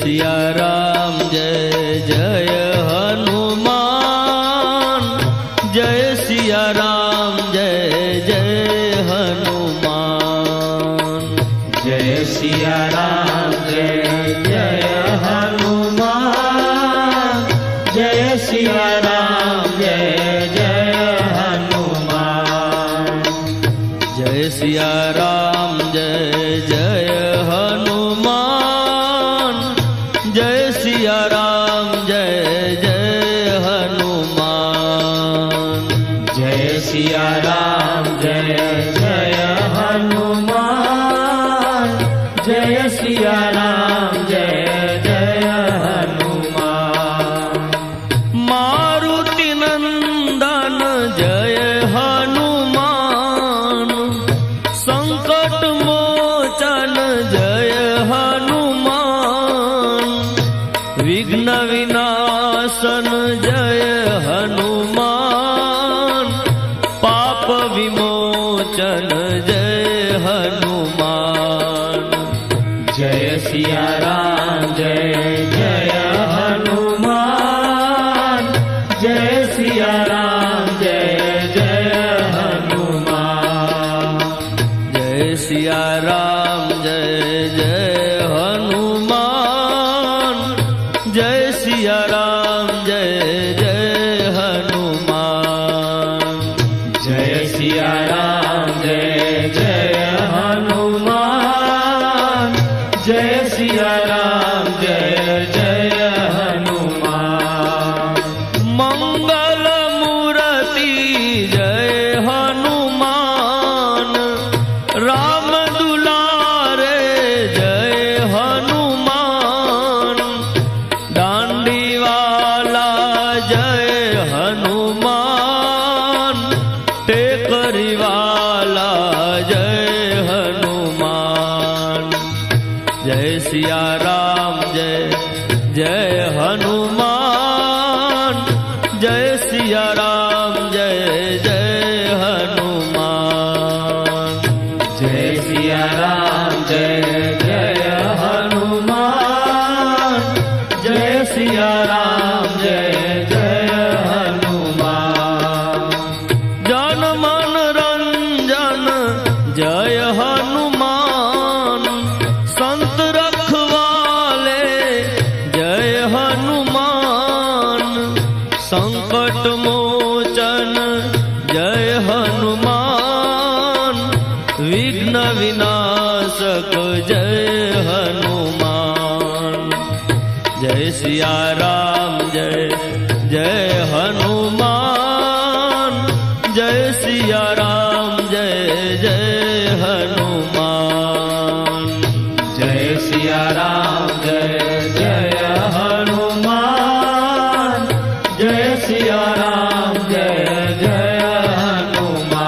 सिया राम जय जय हनुमान, जय सिया राम जय जय हनुमान। जय सिया राम जय जय हनुमान, जय सिया राम जय जय हनुमान। जय सिया राम जय जय हनुमान, जय सिया राम जय जय हनुमान। जय सिया राम जय जय हनुमान, जय सिया राम जय जय हनुमान। मारुति नंदन जय हनुमान, संकट मोचन जय हनुमान। विघ्न विनाशन जय हनुमान, पाप विमोचन जय हनुमान। जय सिया राम जय जय हनुमान, जय सिया राम जय जय हनुमान। जय सिया राम जय जय हनुमान, जय सिया राम जय जय हनुमान। जय सिया राम जय जय हनुमान, जय सिया राम जय जय हनुमान। मंगल मूर्ति जय हनुमान, राम दुलारे जय हनुमान। डांडी वाला जय हनुमान, टेकरी वाला जय हनुमान। जय सिया राम जय जय हनुमान, जय सिया राम जय जय हनुमान। जय सिया राम जय जय हनुमान, जय सिया राम जय जय हनुमान। जन मन रंजन जय हनुमान, संत रखवाले जय हनुमान। संकट मोचन जय हनुमान, विघ्न विनाशक जय हनुमान। जय सिया राम जय जय हनुमान, जय सिया राम जय जय हनुमान।